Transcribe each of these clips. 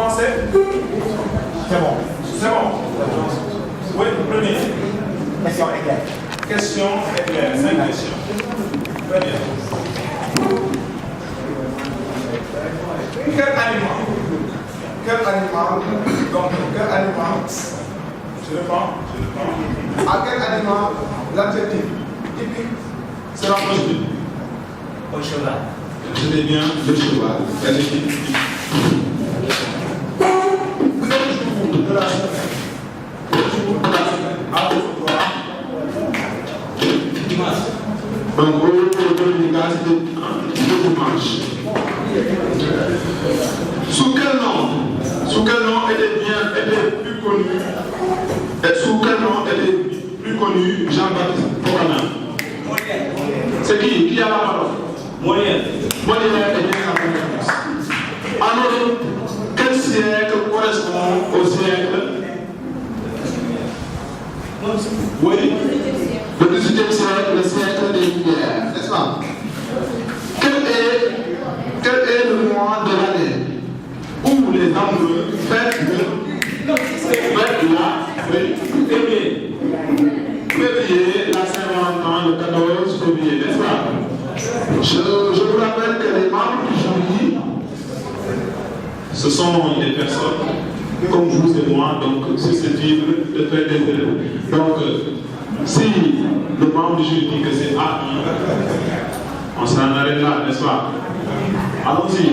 commencer? C'est bon. C'est bon. Oui, premier. Question est claire. Question est claire. 5 questions. Très bien. Quel aliment? Donc, quel aliment? Je le prends. À quel aliment l'adjectif typique C'est la prochaine. Au cheval. C'était bien le cheval. L'adjectif typique. Le jour de la semaine. Le jour de la semaine. À votre droit. Dimanche. Donc, pour le dominical, c'était le dimanche. Sous quel nom était plus connu? Sous quel nom était plus connu Jean-Baptiste Pocana? Molière. C'est qui a la parole? Molière. Molière est bien la bonne réponse. Alors, quel siècle correspond au siècle? Oui. Le 18e siècle, le siècle des Lumières, n'est-ce pas? Quel est le mois de l'année où les amoureux fêtent février, la Saint-Valentin, le 14 février, n'est-ce pas? Je vous rappelle que les membres du jury, ce sont des personnes comme vous et moi, donc susceptibles de faire des erreurs. Donc, si le membre du jury dit que c'est A1, on s'en arrête là, n'est-ce pas? Allons-y.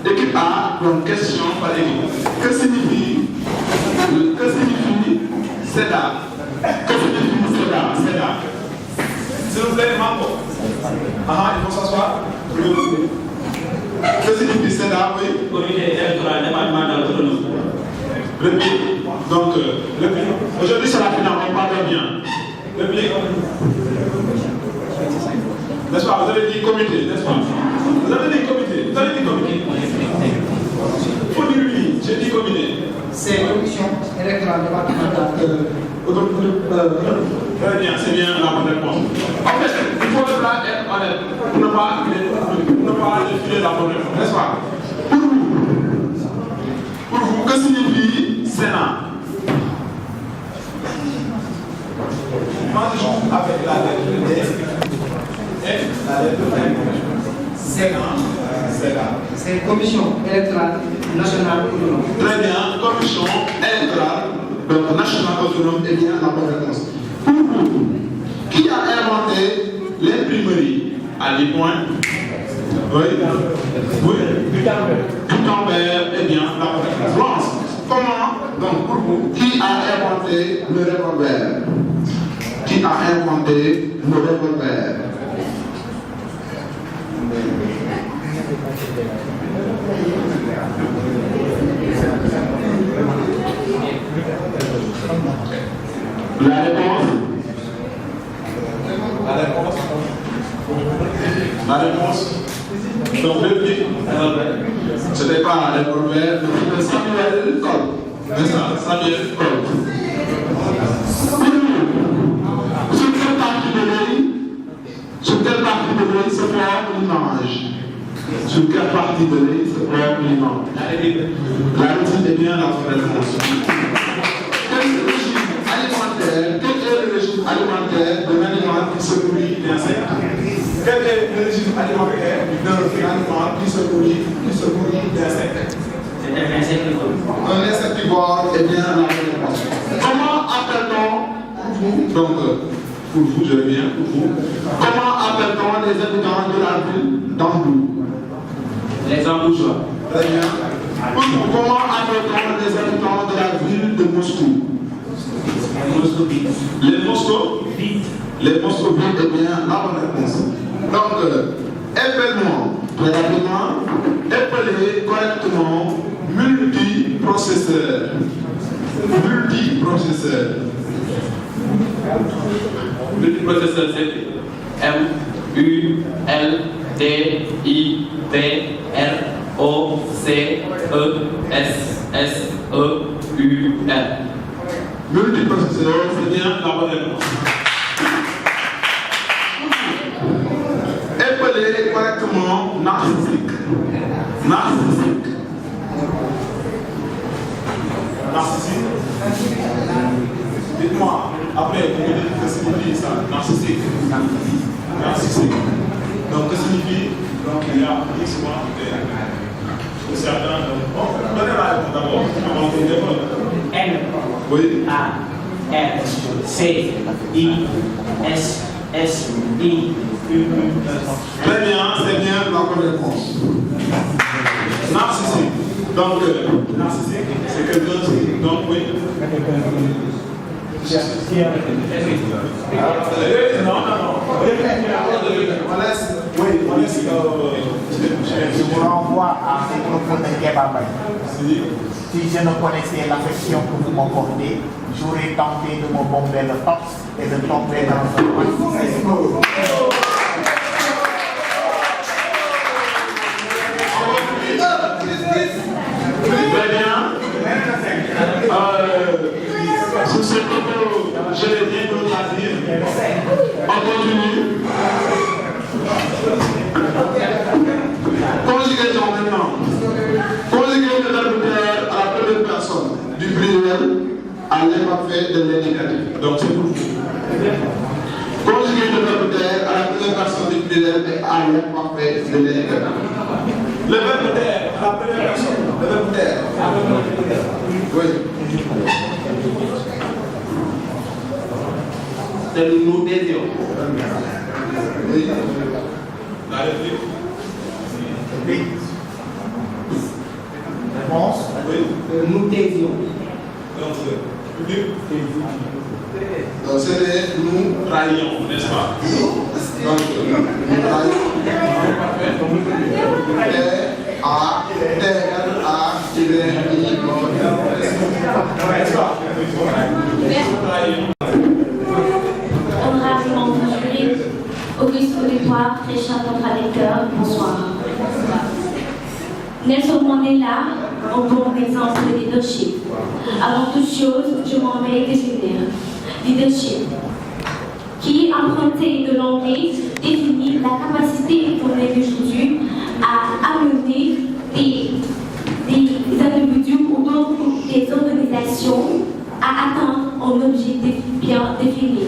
Équipe A, donc question par équipe. Que signifie CEDA? Que signifie CEDA? S'il vous plaît, Marco. Il faut s'asseoir. Que signifie CEDA, oui? Comité électoral départemental autonome. Le pied. Donc, le pied. Aujourd'hui, c'est la finale, on parle bien. Le pied. N'est-ce pas? Vous avez dit comité, n'est-ce pas? Vous avez dit comité. Faut dire oui, j'ai dit comité. C'est commission électorale départementale. Très bien, c'est bien la bonne réponse. En fait, il faut être là être honnête pour ne pas défiler la bonne réponse, n'est-ce pas? Pour vous, que signifie Sénat? Mange avec la lettre D et la lettre M. Sénat. C'est commission électorale nationale autonome. Très bien, commission électorale donc nationale autonome est bien la bonne réponse. Pour vous, qui a inventé l'imprimerie? À 10 points. Oui. Gutenberg est bien la bonne réponse. France, comment, donc pour vous, qui a inventé le revolver? La réponse? Donc le prix, ce n'est pas le revolver, mais Samuel Colt. N'est-ce pas? Samuel Colt. Sur quelle partie de l'œil se forme l'image? Sur quelle partie de l'œil se forme l'image? La rétine est bien la bonne réponse. Quel est le régime alimentaire d'un animal qui se nourrit d'insectes? Quel est le régime alimentaire d'un animal qui se nourrit d'insectes? C'est un insectivore. Un insectivore est bien la bonne réponse. Comment appelle-t-on, donc, pour vous, je reviens, pour vous. Comment appelle-t-on les habitants de la ville d'Ambour? Les embouchoirs. Très bien. Pour vous, comment appelle-t-on les habitants de la ville de Moscou? Les moscovites. Les moscovites, eh bien, la bonne réponse. Donc, épelle-moi, très rapidement, épelez correctement multiprocesseur. Multiprocesseur, c'est MULTIPROCESSEUR. Multiprocesseur, c'est bien la bonne réponse. Épelez correctement narcissique. Dites-moi, après, vous me dites que signifie ça, narcissique. Narcissique. Donc, que signifie? Donc, il y a X mois de certains. Bon, donnez la réponse d'abord, avant qu'on développe. N. Oui. A. R. C. I. S. S. I. U. E. Très bien, c'est bien la bonne réponse. Narcissique. Donc, narcissique, c'est quelqu'un qui. Donc, oui. Non. Je vous renvoie à ces propos de Kebabay. Si je ne connaissais l'affection que vous m'accordez, j'aurais tenté de me bomber le torse et de tomber dans un maximum. Très bien. Sur ce propos, je n'ai rien d'autre à dire. On continue. Conjugaison maintenant. Conjuguer le verbe faire à la première personne du pluriel à l'imparfait de l'indicatif. Donc c'est pour vous. Conjuguer le verbe faire à la première personne du pluriel et à l'imparfait de l'indicatif. Le verbe faire à la première personne. Le verbe faire. Oui. C'est le nous désirons. Oui. La réplique. Réponse? Oui. Nous désirons. Donc, public. Donc, c'est nous trahissons, n'est-ce pas? Donc, nous trahissons. Honorable membre du jury, Auguste Auditoire, très cher contradicteur, bonsoir. Nelson Mandela, un bon exemple de leadership. Avant toute chose, je m'en vais définir. Leadership, qui, emprunté de l'anglais, définit la capacité pour l'individu à amener des individus ou des organisations à atteindre un objectif bien défini.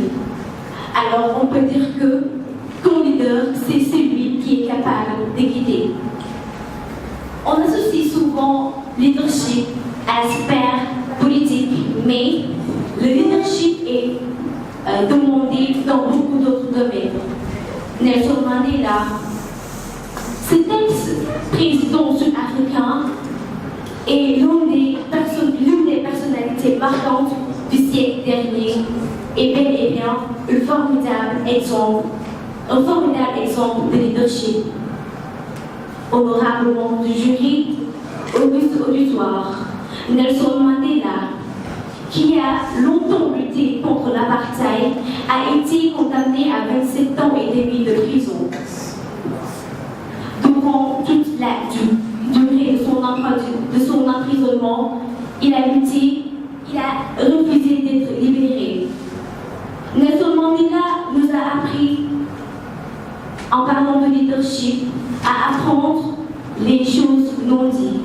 Alors, on peut dire qu'un leader, c'est celui qui est capable de guider. On associe souvent leadership à l'aspect politique, mais le leadership est demandé dans beaucoup d'autres domaines. Nelson Mandela, c'était président sud-africain et l'une des personnalités marquantes du siècle dernier est bel et bien un formidable exemple de leadership. Honorable membre du jury, Auguste Auditoire, Nelson Mandela, qui a longtemps lutté contre l'apartheid, a été condamné à 27 ans et demi de prison. Durant toute la durée de son emprisonnement, il a lutté, il a refusé d'être libéré. Nelson Mandela nous a appris, en parlant de leadership, à apprendre les choses non dites,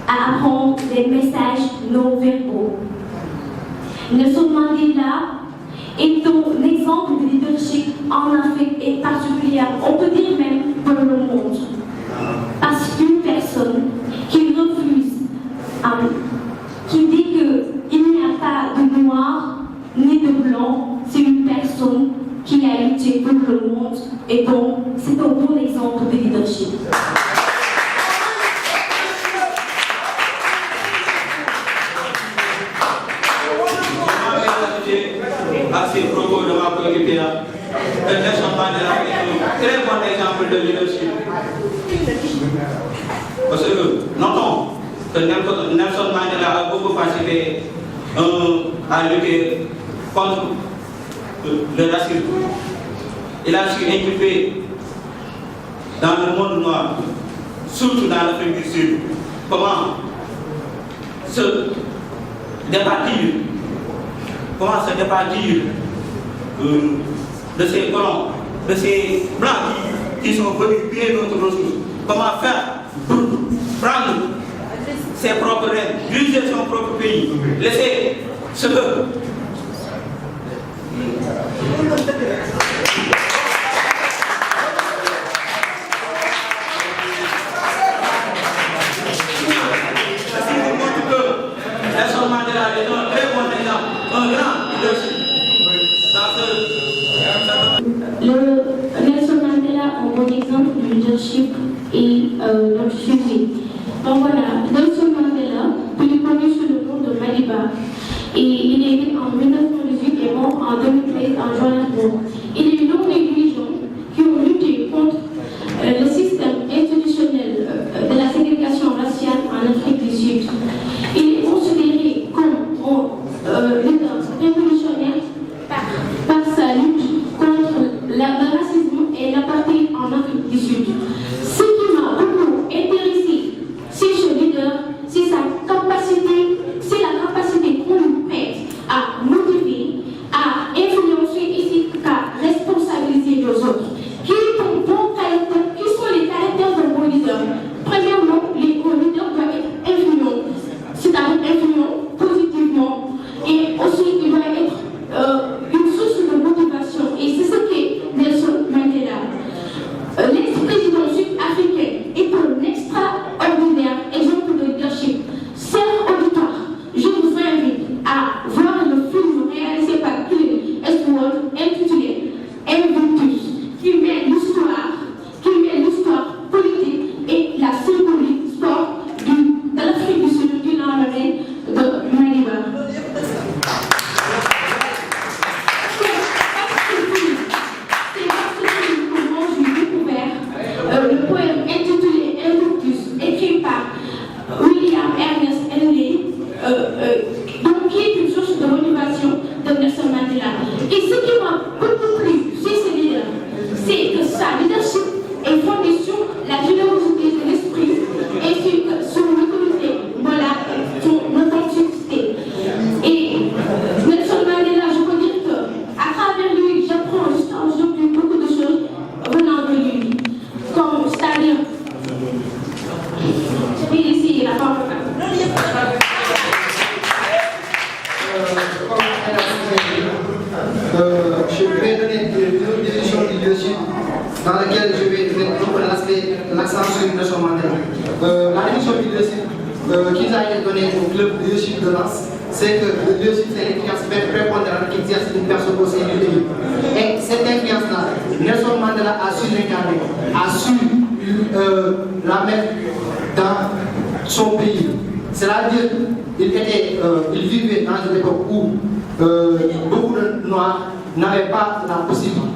à apprendre les messages non verbaux. Nelson Mandela est un exemple de leadership en Afrique et particulièrement, on peut dire même dans le monde. Parce qu'une personne qui refuse, qui dit qu'il n'y a pas de noir ni de blanc, c'est une personne qui a lutté pour le monde et donc c'est un bon exemple de leadership. À ces propos de ma coéquipière, Nelson Mandela est un très bon exemple de leadership. Parce que notons que Nelson Mandela a beaucoup participé à lutter contre le racisme. Il a su inculper dans le monde noir, surtout dans l'Afrique du Sud, comment se départir de ces colons, de ces blancs qui sont venus piller notre ressource. Comment faire pour prendre ses propres rênes, diriger son propre pays, laisser ce que Nelson Mandela, un bon exemple de leadership et notre suivi. Donc voilà, Nelson Mandela, plus connu sous le nom de Madiba, et il est né en 1918 et mort en 2013 en Johannesburg. Il est l'homme des dirigeants qui ont lutté contre le système institutionnel de la ségrégation raciale en Afrique du Sud. Il est considéré comme un leader révolutionnaire par sa lutte contre le racisme et l'apartheid en Afrique du Sud. Ce qui m'a beaucoup intéressé, c'est ce leader, c'est sa capacité, c'est la capacité qu'on lui prête à motiver, à influencer et à responsabiliser les autres. Qui sont les caractères d'un bon leader? Premièrement, les bons leaders doivent être influents, c'est-à-dire influents positivement, et aussi il doit être une source de motivation, et c'est ce qu'est Nelson Mandela. L'ex-président sud-africain est un extraordinaire exemple de leadership. Chers auditeurs, je vous invite à voir le film réalisé par Clint Eastwood intitulé Invictus, qui met l'histoire politique et la symbolique sport de l'Afrique du Sud du lendemain de Madiba. Le poème intitulé Invictus, écrit par William Ernest Henley, donc qui est une source de motivation de Nelson Mandela. Et ce qui m'a beaucoup plu chez ce leader, c'est que sa leadership est fondée sur la générosité de l'esprit et sur l'autorité morale, son authenticité. Et Nelson Mandela, je peux dire que à travers lui, j'apprends aujourd'hui beaucoup de choses venant de lui. Comme, c'est-à-dire, je vais essayer la parole. Je vais donner une définition du leadership dans laquelle je vais l'accent sur Nelson Mandela. La définition du leadership qu'ils ont donnée au club leadership de Lens, c'est que le leadership, c'est l'influence prépondérante qui exerce une personne au sein du pays. Et cette influence-là, Nelson Mandela a su l'incarner, a su la mettre dans son pays. C'est-à-dire qu'il vivait dans une époque où beaucoup de Noirs n'avaient pas la possibilité.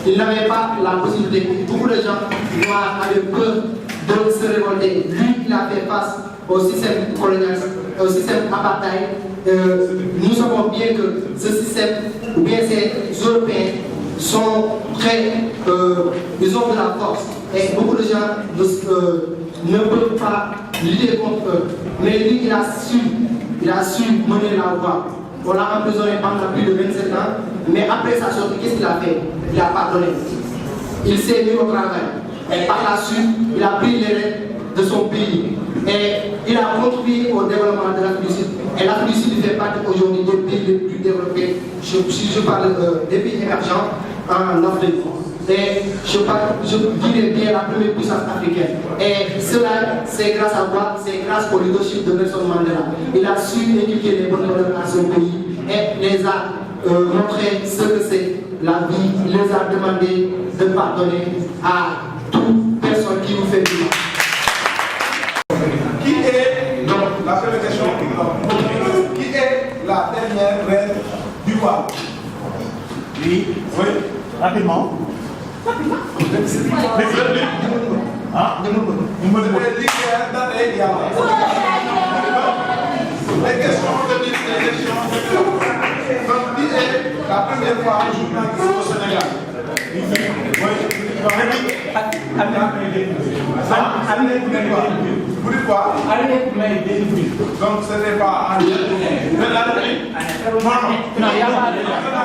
Ils n'avaient pas la possibilité. Beaucoup de gens noirs avaient peur de se révolter. Lui, il a fait face au système colonialiste, au système apartheid. Nous savons bien que ce système, ou bien ces Européens, sont très. Ils ont de la force. Et beaucoup de gens ne peuvent pas lutter contre eux. Mais lui, il a su mener la voie. On l'a emprisonné pendant plus de 27 ans. Mais après sa sortie, qu'est-ce qu'il a fait? Il a pardonné. Il s'est mis au travail. Et par la suite, il a pris les rênes de son pays. Et il a contribué au développement de l'Afrique du Sud. Et l'Afrique du Sud fait partie aujourd'hui des pays les plus développés. Si je parle des pays émergents en Afrique. Et je dirais bien la première puissance africaine. Et cela, c'est grâce à quoi? C'est grâce au leadership de Nelson Mandela. Il a su éduquer les bonnes valeurs à son pays et les a montré ce que c'est la vie. Il les a demandé de pardonner à toute personne qui vous fait du mal. Qui est, donc, la première question, qui est la dernière reine du roi? Oui. Oui. Rapidement. Les questions de l'élection. Donc, qui est la première fois journaliste au Sénégal? Oui. Vous dites quoi? Donc, ce n'est pas en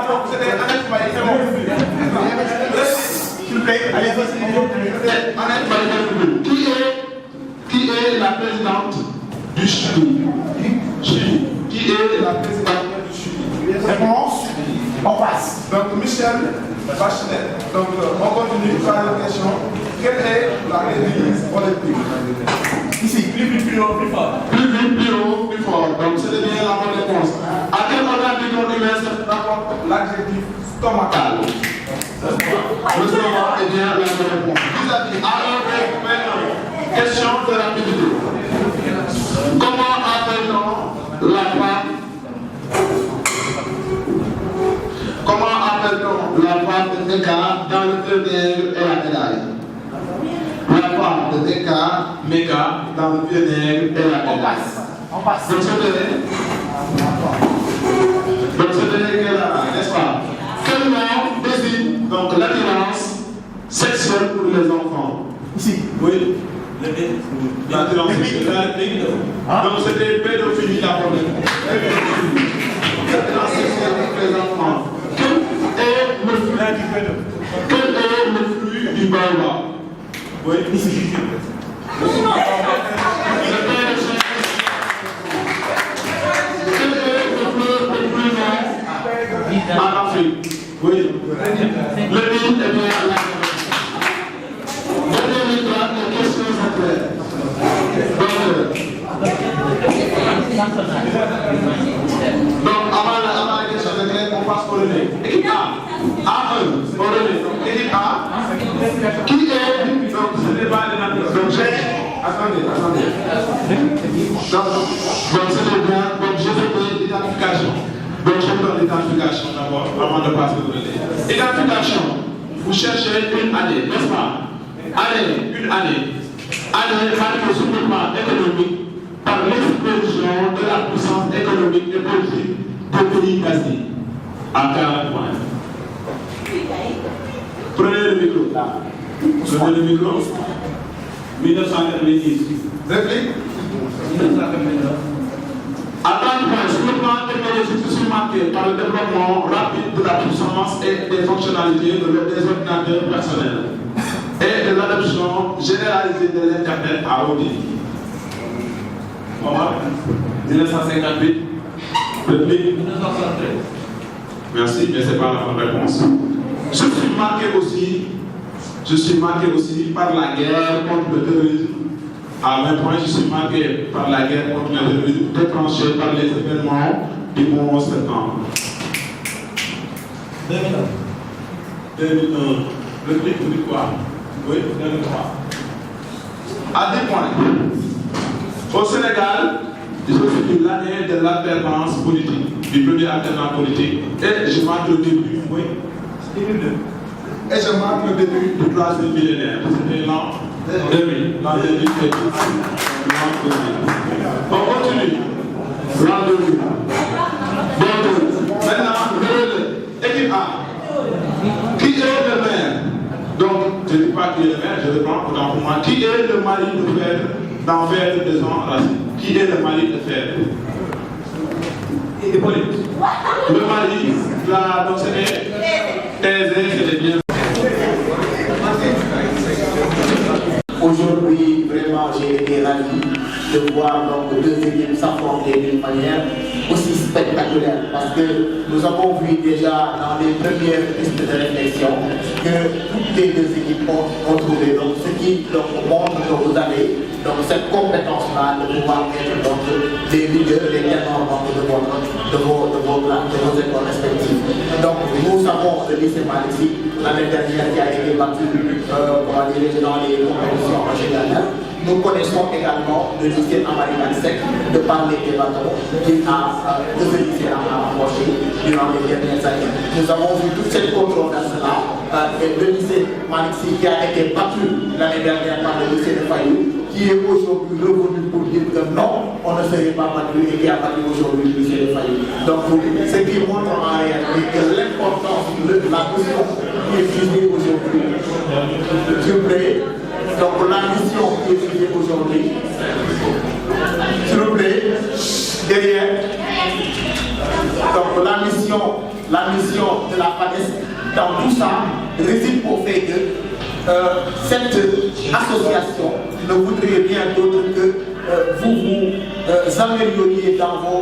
non, c'était Annette Maï, c'est bon. S'il vous plaît, Annette Maï. Qui est la présidente du Chili? Qui est la présidente du Chili? Réponse, on passe. Donc, Michel Bachelet. Donc, on continue par la question. Quelle est la devise olympique? Ici, plus haut, plus fort. Plus vite, plus haut, plus fort. Donc, c'est bien la bonne réponse. À quel organe du corps humain qu'apporte l'adjectif stomacal? Le stomac est bien la bonne réponse. Vis-à-vis, alors maintenant, question de rapidité. Comment appelle-t-on la pâte? Comment appelle-t-on la pâte de Méca dans le pionnier et la médaille? La pâte de Méca dans le pionnier et la médaille. On passe. Donc c'est là, n'est-ce pas? Quel nom désigne donc l'attirance sexuelle pour les enfants? Ici. Oui. L'attirance sexuelle. Donc c'était pédophilie la première. L'attirance sexuelle pour les enfants. Quel est le fruit du baobab? Oui. Ici. En Afrique. Oui. Le Nil est bien là. Donnez-moi les questions sont claires. Donc, avant la question de claire, on passe au relais. Équipe A. A1. Au relais. Équipe A. Qui est. Donc, ce n'est pas les nations. Donc, j'ai. Attendez. Donc, c'est bien. Donc, j'ai fait l'identification. Donc, je donne l'identification d'abord, avant de passer au relais. Identification. Vous cherchez une année, n'est-ce pas? Une année. Année marquée sur le plan économique par l'explosion de la puissance économique et politique des pays d'Asie. À 40 points. Prenez le micro. 1990. Réplique. 1989. À 40 points, sur le plan technologique, je suis marqué par le développement rapide de la puissance et des fonctionnalités des ordinateurs personnels et de l'adoption généralisée de l'Internet à haut débit. 1958. Réplique. 1973. Merci, mais ce n'est pas la bonne réponse. Je suis marqué aussi par la guerre contre le terrorisme. À 20 points, je suis marqué par la guerre contre le terrorisme déclenchée par les événements du 11 septembre. 2001. Réplique, vous dites quoi? Oui, 2003. À 10 points. Au Sénégal, je suis l'année de l'alternance politique, du premier alternance politique, et je marque le début, oui, 2002. Et je marque le début du troisième millénaire. C'était l'an 2000. L'an 2000. On continue. L'an 2000. Maintenant, équipe A. Qui est le maire? Donc, je ne dis pas qui est le maire, je reprends autant pour moi. Qui est le mari de fer d'enfer des gens racistes? Qui est le mari de fer? Hippolyte. Le mari, là, donc c'était aisé, c'était bien. Aujourd'hui, vraiment, j'ai été ravi de voir donc deux équipes s'affronter d'une manière aussi spectaculaire parce que nous avons vu déjà dans les premières pistes de réflexion que toutes les deux équipes ont trouvé donc ce qui donc montre que vous avez donc cette compétence-là de pouvoir être donc des leaders, des ténors de vos écoles respectives. Donc nous savons le lycée Malick l'année dernière qui a été battu dans les compétitions régionales. Nous connaissons également le lycée Amarican Sec de par les débattants qui a de ce lycée a approché durant les dernières années. Nous avons vu toute cette controverse-là et le lycée Malick qui a été battu l'année dernière par le lycée de Fayou, qui est aujourd'hui revenu pour dire que non, on ne serait pas battu et qui a battu aujourd'hui le lycée de Fayou. Donc ce qui montre en réalité que l'importance de la mission qui est visée aujourd'hui, s'il vous plaît. Donc la mission qui est visée aujourd'hui, s'il vous plaît, derrière, donc la mission de la FADES dans tout ça réside au fait que cette association ne voudrait rien d'autre que vous vous amélioriez dans vos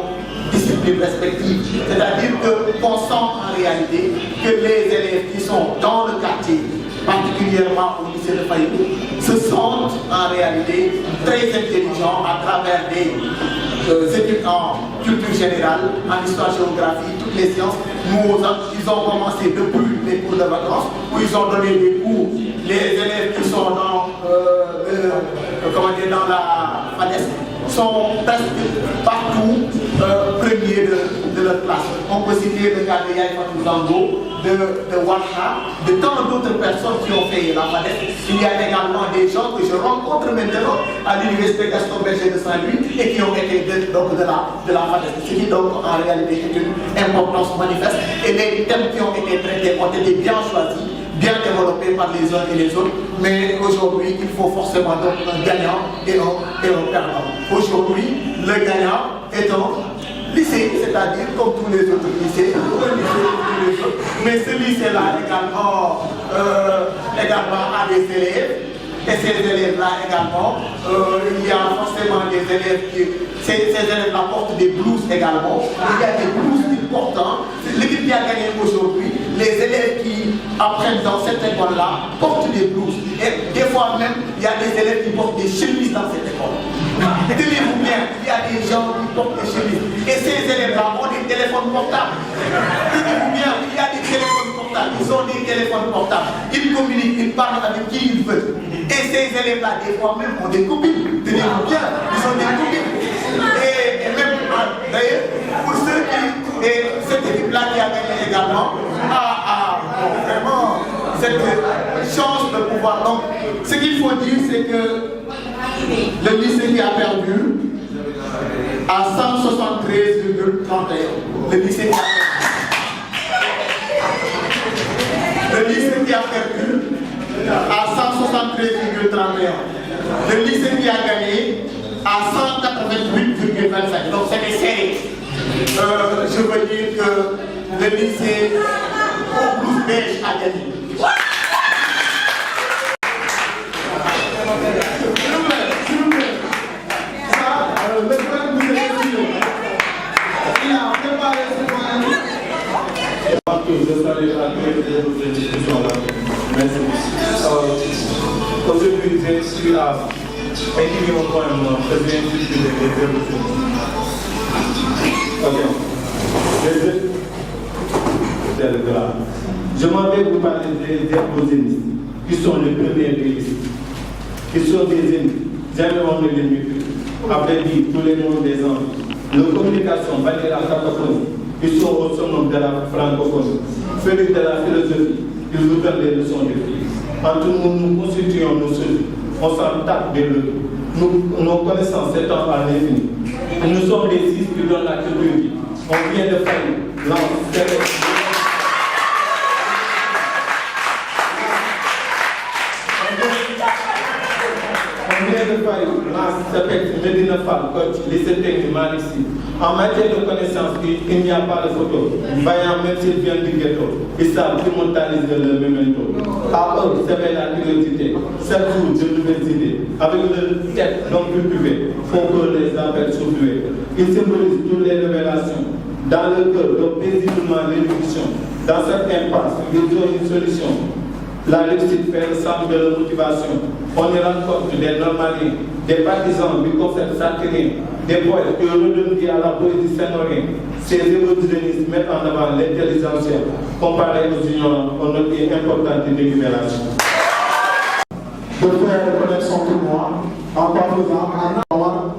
disciplines respectives. C'est-à-dire qu'on sent en réalité que les élèves qui sont dans le quartier, particulièrement au lycée de Fayou, se sentent en réalité très intelligents à travers des études en culture générale, en histoire-géographie, toutes les sciences, ils ont commencé depuis les cours de vacances, où ils ont donné des cours. Les élèves qui sont dans la FADES sont presque partout premiers de leur classe. On peut citer le cas de Yaï Fatou Zango, de Ouacha, de tant d'autres personnes qui ont fait la FADES. Il y a également des gens que je rencontre maintenant à l'université Gaston Berger de Saint-Louis et qui ont été de la FADES. Ce qui donc en réalité est une importance manifeste. Et les thèmes qui ont été traités ont été bien choisis, bien développés par les uns et les autres, mais aujourd'hui il faut forcément donc un gagnant et un perdant. Aujourd'hui, le gagnant est un lycée, c'est-à-dire comme tous les autres lycées, mais ce lycée-là également a des élèves, et ces élèves-là également, il y a forcément des élèves ces élèves-là portent des blouses également, il y a des blouses importantes. L'équipe qui a gagné aujourd'hui, les élèves qui apprennent dans cette école-là portent des blouses. Et des fois même, il y a des élèves qui portent des chemises dans cette école. Tenez-vous bien, il y a des gens qui portent des chemises. Et ces élèves-là ont des téléphones portables. Tenez-vous bien, il y a des téléphones portables. Ils ont des téléphones portables. Ils communiquent, ils parlent avec qui ils veulent. Et ces élèves-là, des fois même, ont des copines. Tenez-vous bien, ils ont des copines. Et même, d'ailleurs, pour ceux qui... Et cette équipe-là qui a gagné également a vraiment cette chance de pouvoir. Donc, ce qu'il faut dire, c'est que le lycée qui a perdu à 173,31. Le lycée qui a perdu à 173,31. Le lycée qui a gagné à 188,25. Donc c'était serré. Je veux dire que le lycée au blouse beige a gagné. Je salue à tous les autres institutions là. Merci. Aujourd'hui, je suis à équilibre comme président des évolutions. Ok. Je m'en vais vous parler des opposés qui sont les premiers pays. Qui sont des ennemis. Jamais on ne les met. Après dit tous les noms des ennemis. La communication, valide la cacophonie. Ils sont au sommet de la francophonie. Félix de la philosophie, ils vous donnent des leçons de vie. Entre nous constituons nos choses. On s'en tape de l'autre. Nos connaissances s'étendent à l'infini. Nous sommes les six qui donnent la culture de vie. On vient de faire Medina Fall, coach, lycée technique Malixi. En matière de connaissances, il n'y a pas de photo. Vaillant, même s'ils viennent du ghetto, ils savent immortaliser le memento. À eux, c'est la curiosité. 7 jours de nouvelles idées, avec leur tête non cultivée, font que les appels soufflés. Ils symbolisent toutes les révélations. Dans le cœur, donc paisiblement l'éducation. Dans cette impasse, ils ont une solution. La réussite fait le centre de la motivation. On y rencontre des normaliens, des partisans du concept satirien, des poètes qui redonnent vie à la poésie sénorienne. Ces évolutionnistes mettent en avant l'intelligence comparée aux ignorants, on note une importante d'énumération. De faire reconnaître son tournoi en parfaisant un an.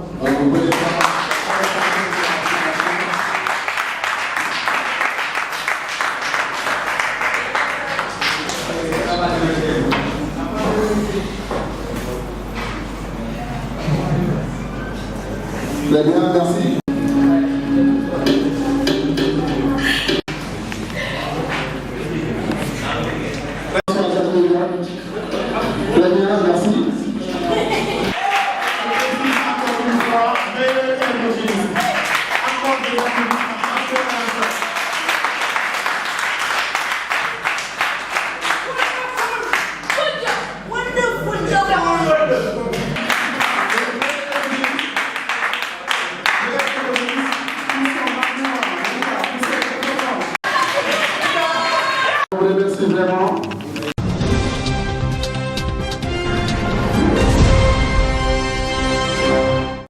Très bien, merci.